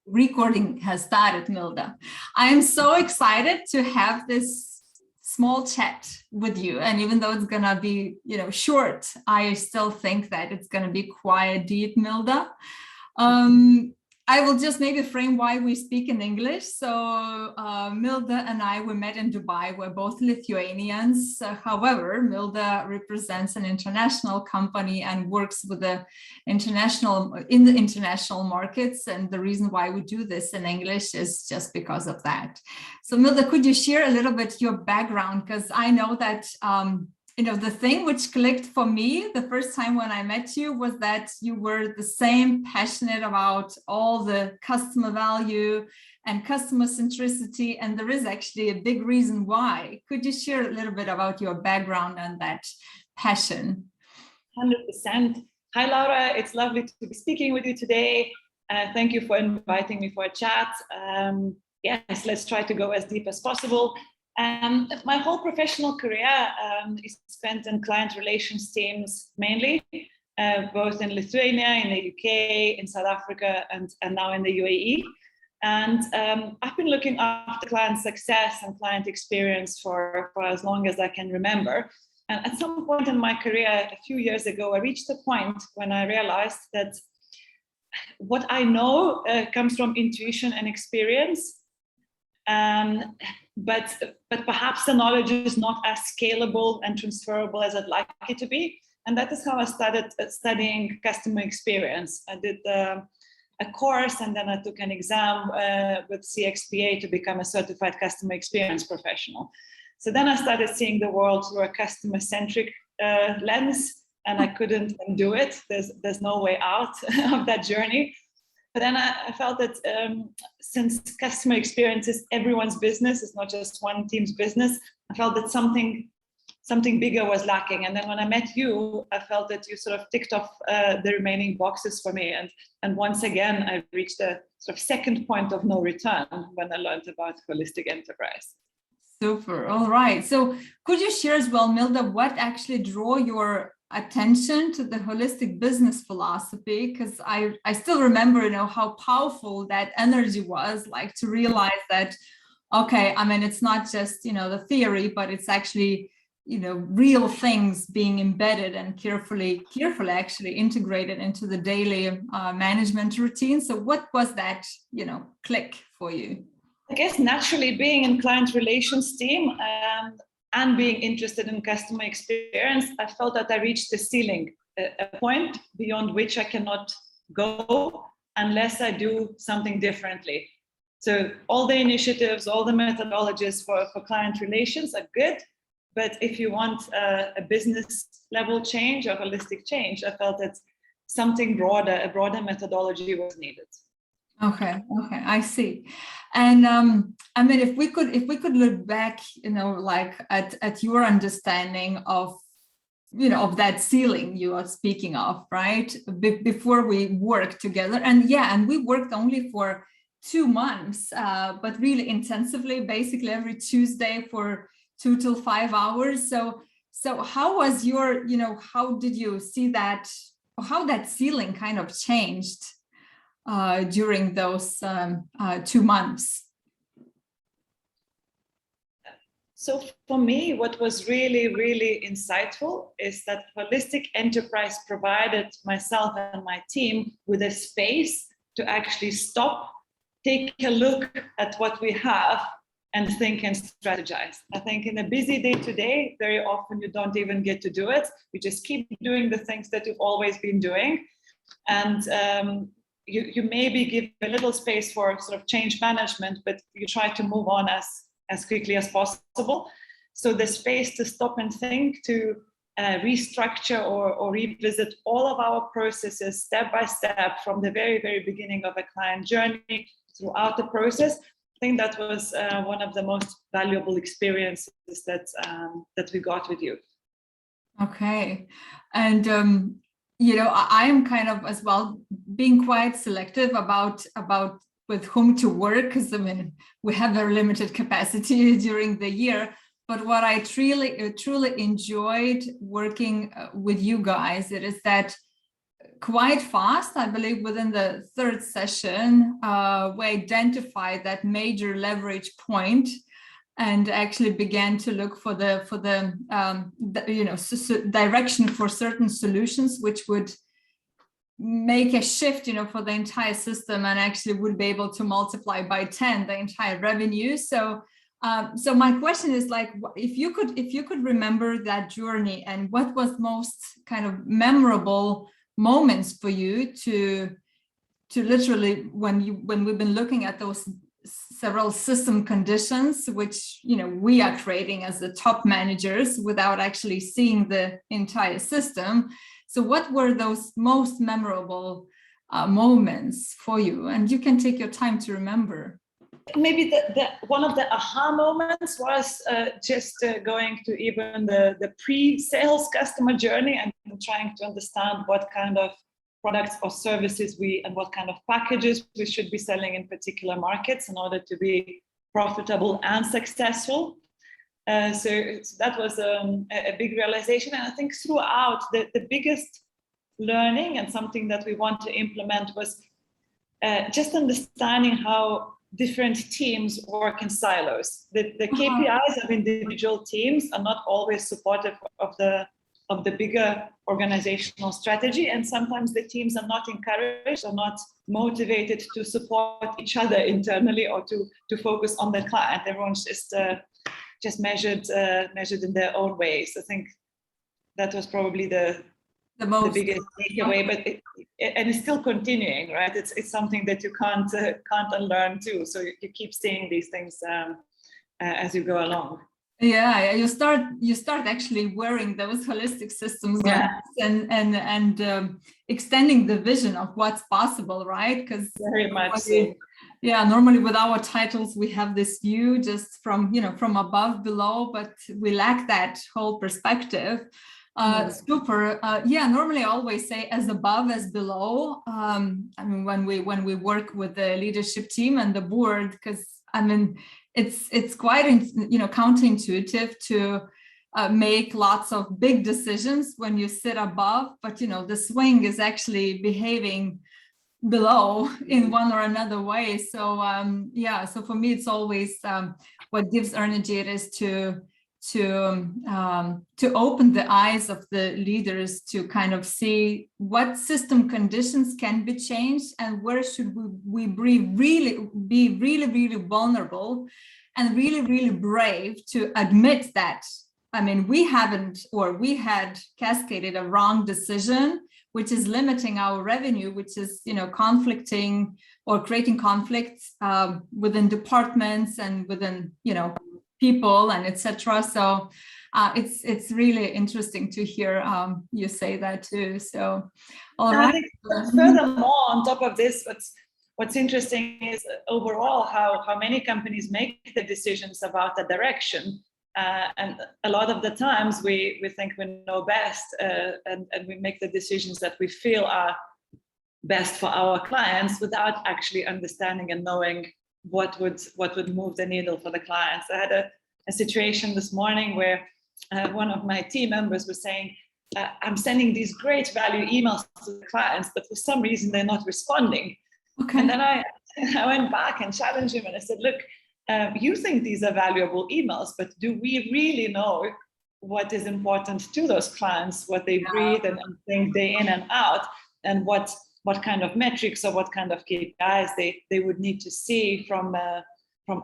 recording has started, Milda. I am so excited to have this small chat with you. And even though it's gonna be, short, I still think that it's gonna be quite deep, Milda. I will just maybe frame why we speak in English. So Milda and I, we met in Dubai. We're both Lithuanians. However, Milda represents an international company and works with in the international markets. And the reason why we do this in English is just because of that. So Milda, could you share a little bit your background? Because I know that the thing which clicked for me the first time when I met you was that you were the same passionate about all the customer value and customer centricity. And there is actually a big reason why. Could you share a little bit about your background and that passion? 100%. Hi, Laura. It's lovely to be speaking with you today. Thank you for inviting me for a chat. Yes, let's try to go as deep as possible. My whole professional career is spent in client relations teams mainly, both in Lithuania, in the UK, in South Africa, and now in the UAE. And I've been looking after client success and client experience for as long as I can remember. And at some point in my career, a few years ago, I reached a point when I realized that what I know comes from intuition and experience. But perhaps the knowledge is not as scalable and transferable as I'd like it to be. And that is how I started studying customer experience. I did a course and then I took an exam with CXPA to become a certified customer experience professional. So then I started seeing the world through a customer-centric lens, and I couldn't undo it. There's no way out of that journey. But then I felt that since customer experience is everyone's business, it's not just one team's business, I felt that something bigger was lacking. And then when I met you, I felt that you sort of ticked off the remaining boxes for me. And once again, I reached a sort of second point of no return when I learned about holistic enterprise. Super. All right. So could you share as well, Milda, what actually drew your attention to the holistic business philosophy? Because I still remember, how powerful that energy was, like to realize that, okay, I mean, it's not just, the theory, but it's actually, real things being embedded and carefully actually integrated into the daily management routine. So what was that, click for you? I guess naturally being in client relations team and being interested in customer experience, I felt that I reached the ceiling, a point beyond which I cannot go unless I do something differently. So all the initiatives, all the methodologies for client relations are good, but if you want a business level change or holistic change, I felt that something broader, a broader methodology was needed. Okay, I see. And I mean, if we could look back, like at your understanding of, of that ceiling you are speaking of, right? Before we worked together, and we worked only for 2 months, but really intensively, basically every Tuesday for 2 to 5 hours. So how was your, how did you see that, how that ceiling kind of changed during those 2 months? So for me, what was really, really insightful is that holistic enterprise provided myself and my team with a space to actually stop, take a look at what we have and think and strategize. I think in a busy day to day, very often you don't even get to do it. You just keep doing the things that you've always been doing. And you maybe give a little space for sort of change management, but you try to move on as quickly as possible. So the space to stop and think, to restructure or revisit all of our processes step by step from the very, very beginning of a client journey throughout the process. I think that was one of the most valuable experiences that we got with you. Okay. And I am kind of as well being quite selective about with whom to work, because I mean, we have very limited capacity during the year. But what I truly enjoyed working with you guys, it is that quite fast. I believe within the third session, we identified that major leverage point and actually began to look for the direction for certain solutions, which would make a shift, for the entire system, and actually would be able to multiply by 10 the entire revenue. So my question is, like, if you could remember that journey, and what was most kind of memorable moments for you to literally, when we've been looking at those several system conditions, which we are creating as the top managers without actually seeing the entire system. So what were those most memorable moments for you? And you can take your time to remember. Maybe one of the aha moments was just going to even the pre-sales customer journey and trying to understand what kind of products or services and what kind of packages we should be selling in particular markets in order to be profitable and successful. So that was a big realization. And I think throughout, the biggest learning and something that we want to implement was just understanding how different teams work in silos. The KPIs of individual teams are not always supportive of the bigger organizational strategy, and sometimes the teams are not encouraged or not motivated to support each other internally or to focus on the client. Everyone's just measured in their own ways. I think that was probably the biggest takeaway, but it's still continuing, right? It's something that you can't unlearn too. So you keep seeing these things as you go along. Yeah, you start actually wearing those holistic systems and extending the vision of what's possible, right? Because very much so. Yeah, normally with our titles we have this view just from above, below, but we lack that whole perspective. Super. Normally I always say as above as below. I mean, when we work with the leadership team and the board, because I mean, it's quite counterintuitive to make lots of big decisions when you sit above, but the swing is actually behaving below in one or another way. So so for me it's always what gives energy it is to open the eyes of the leaders to kind of see what system conditions can be changed and where should we be really vulnerable and really brave to admit that, I mean, we had cascaded a wrong decision, which is limiting our revenue, which is, conflicting or creating conflicts within departments and within, people and etc. So it's really interesting to hear you say that too. So all right. I think furthermore, on top of this, what's interesting is overall how many companies make the decisions about the direction. And a lot of the times we think we know best and we make the decisions that we feel are best for our clients without actually understanding and knowing what would move the needle for the clients. I had a situation this morning where one of my team members was saying, I'm sending these great value emails to the clients, but for some reason they're not responding. Okay. And then I went back and challenged him and I said, look, you think these are valuable emails, but do we really know what is important to those clients, what they breathe and think day in and out, and what kind of metrics or what kind of KPIs they would need to see from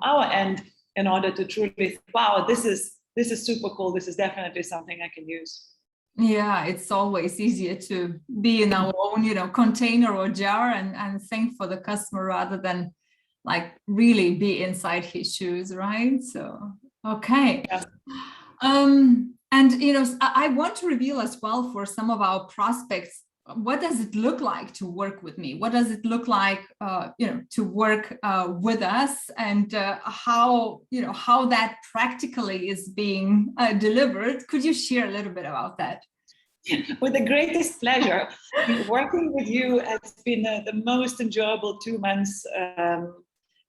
our end in order to truly think, wow, this is super cool. This is definitely something I can use. Yeah, it's always easier to be in our own, container or jar and think for the customer rather than like really be inside his shoes, right? So, okay. Yeah. And, I want to reveal as well for some of our prospects, what does it look like to work with me? What does it look like, to work with us, and how that practically is being delivered? Could you share a little bit about that? With the greatest pleasure. Working with you has been the most enjoyable 2 months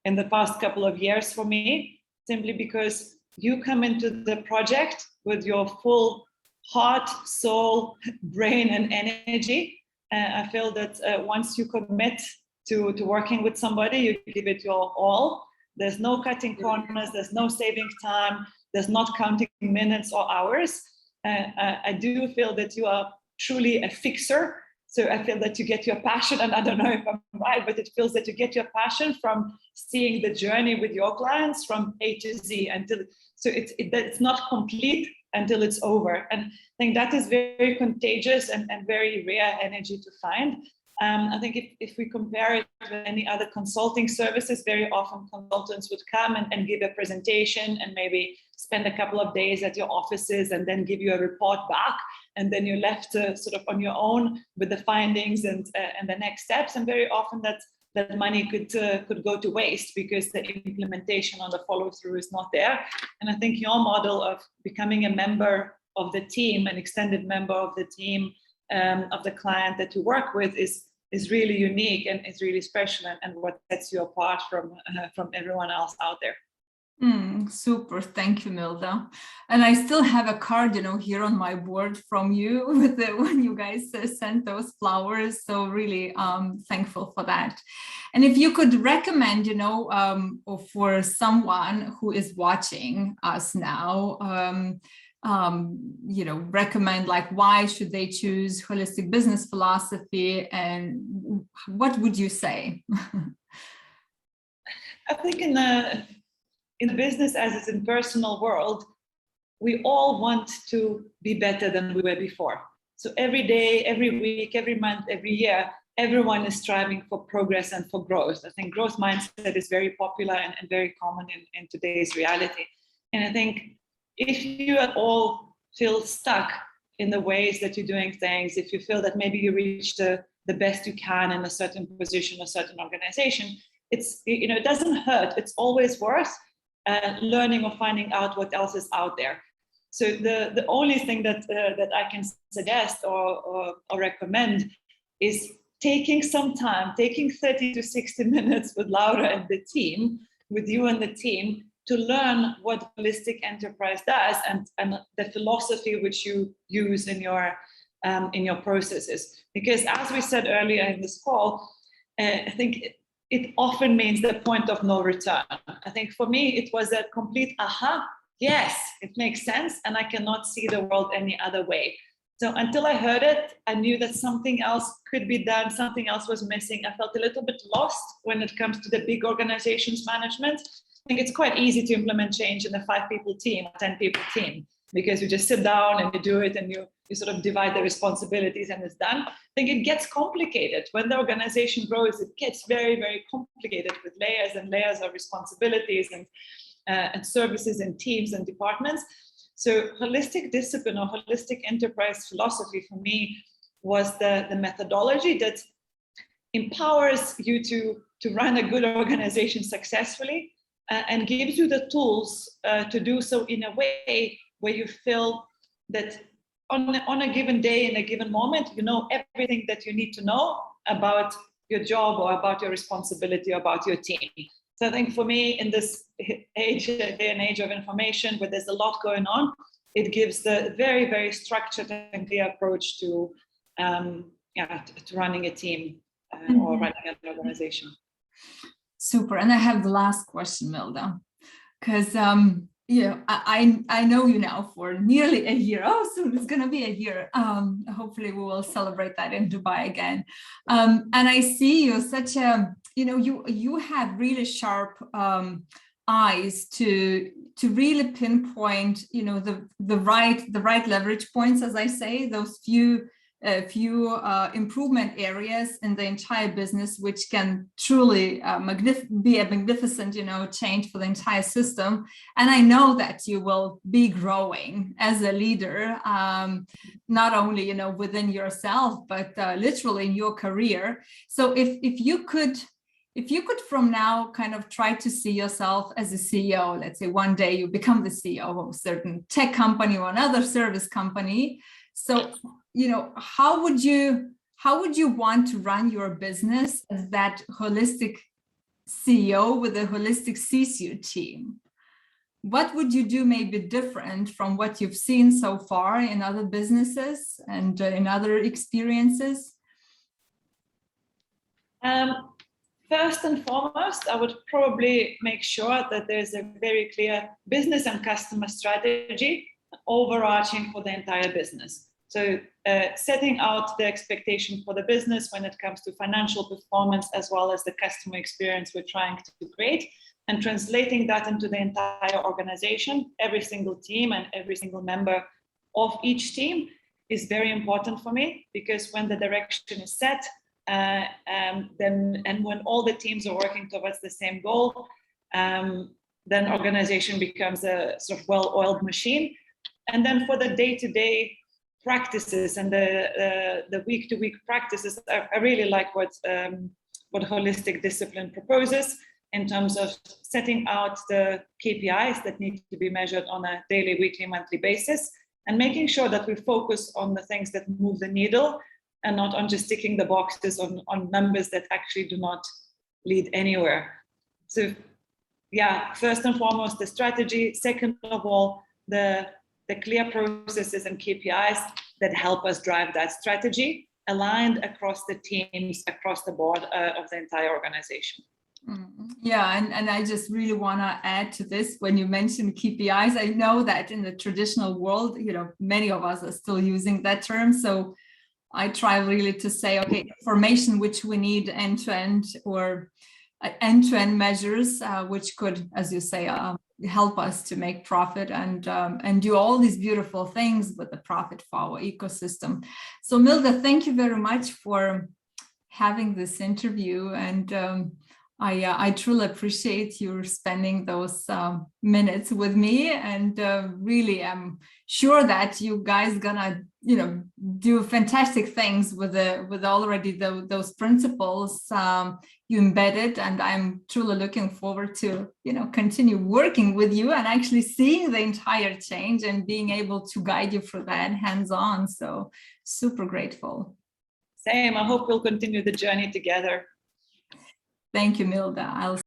in the past couple of years for me, simply because you come into the project with your full heart, soul, brain, and energy. I feel that once you commit to working with somebody, you give it your all. There's no cutting corners, there's no saving time, there's not counting minutes or hours. I do feel that you are truly a fixer. So I feel that you get your passion, and I don't know if I'm right, but it feels that you get your passion from seeing the journey with your clients from A to Z until, so it's not complete until it's over. And I think that is very contagious and very rare energy to find. I think if we compare it with any other consulting services, very often consultants would come and give a presentation and maybe spend a couple of days at your offices and then give you a report back. And then you're left sort of on your own with the findings and the next steps. And very often that money could go to waste because the implementation or the follow through is not there. And I think your model of becoming a member of the team, an extended member of the team, of the client that you work with is really unique and is really special, and what sets you apart from everyone else out there. Super, thank you, Milda. And I still have a card, here on my board from you with when you guys sent those flowers. So really thankful for that. And if you could recommend, for someone who is watching us now, recommend like why should they choose holistic business philosophy, and what would you say? I think in the business as it's in personal world, we all want to be better than we were before. So every day, every week, every month, every year, everyone is striving for progress and for growth. I think growth mindset is very popular and very common in today's reality. And I think if you at all feel stuck in the ways that you're doing things, if you feel that maybe you reached the best you can in a certain position, a certain organization, it doesn't hurt. It's always worth learning or finding out what else is out there. So the only thing that I can suggest or recommend is taking some time, taking 30 to 60 minutes with Laura and the team, with you and the team, to learn what holistic enterprise does and the philosophy which you use in your processes. Because as we said earlier in this call, I think it often means the point of no return. I think for me, it was a complete aha. Yes, it makes sense, and I cannot see the world any other way. So until I heard it, I knew that something else could be done, something else was missing. I felt a little bit lost when it comes to the big organizations management. I think it's quite easy to implement change in a 5-people team, 10-people team, because you just sit down and you do it and you sort of divide the responsibilities and it's done. I think it gets complicated. When the organization grows, it gets very, very complicated with layers and layers of responsibilities and services and teams and departments. So holistic discipline or holistic enterprise philosophy for me was the methodology that empowers you to run a good organization successfully and gives you the tools to do so in a way where you feel that on a given day, in a given moment, you know everything that you need to know about your job or about your responsibility or about your team. So I think for me, in this day and age of information, where there's a lot going on, it gives the very, very structured and clear approach to running a team or running an organization. Super. And I have the last question, Milda, because I know you now for nearly a year. Oh, soon it's going to be a year. Hopefully we will celebrate that in Dubai again. And I see you such a, you have really sharp eyes to really pinpoint, the right leverage points, as I say, those few improvement areas in the entire business, which can truly be a magnificent, change for the entire system. And I know that you will be growing as a leader, not only, within yourself, but literally in your career. So if you could from now kind of try to see yourself as a CEO, let's say one day you become the CEO of a certain tech company or another service company. So, how would you want to run your business as that holistic CEO with a holistic C-suite team? What would you do maybe different from what you've seen so far in other businesses and in other experiences? First and foremost, I would probably make sure that there's a very clear business and customer strategy overarching for the entire business. So setting out the expectation for the business when it comes to financial performance, as well as the customer experience we're trying to create, and translating that into the entire organization. Every single team and every single member of each team is very important for me, because when the direction is set, and when all the teams are working towards the same goal, then organization becomes a sort of well-oiled machine. And then for the day-to-day practices and the week-to-week practices, I really like what holistic discipline proposes in terms of setting out the KPIs that need to be measured on a daily, weekly, monthly basis, and making sure that we focus on the things that move the needle and not on just ticking the boxes on numbers that actually do not lead anywhere. So yeah, first and foremost, the strategy. Second of all, the clear processes and KPIs that help us drive that strategy, aligned across the teams, across the board of the entire organization. Yeah, and I just really want to add to this. When you mentioned KPIs, I know that in the traditional world, many of us are still using that term. So I try really to say, okay, information which we need end-to-end, or end-to-end measures, which could, as you say, help us to make profit and do all these beautiful things with the profit for our ecosystem. So Milda, thank you very much for having this interview, and I truly appreciate you spending those minutes with me, and really I'm sure that you guys gonna do fantastic things with already those principles you embedded, and I'm truly looking forward to continue working with you and actually seeing the entire change and being able to guide you through that hands-on. So super grateful. Same. I hope we'll continue the journey together. Thank you, Milda.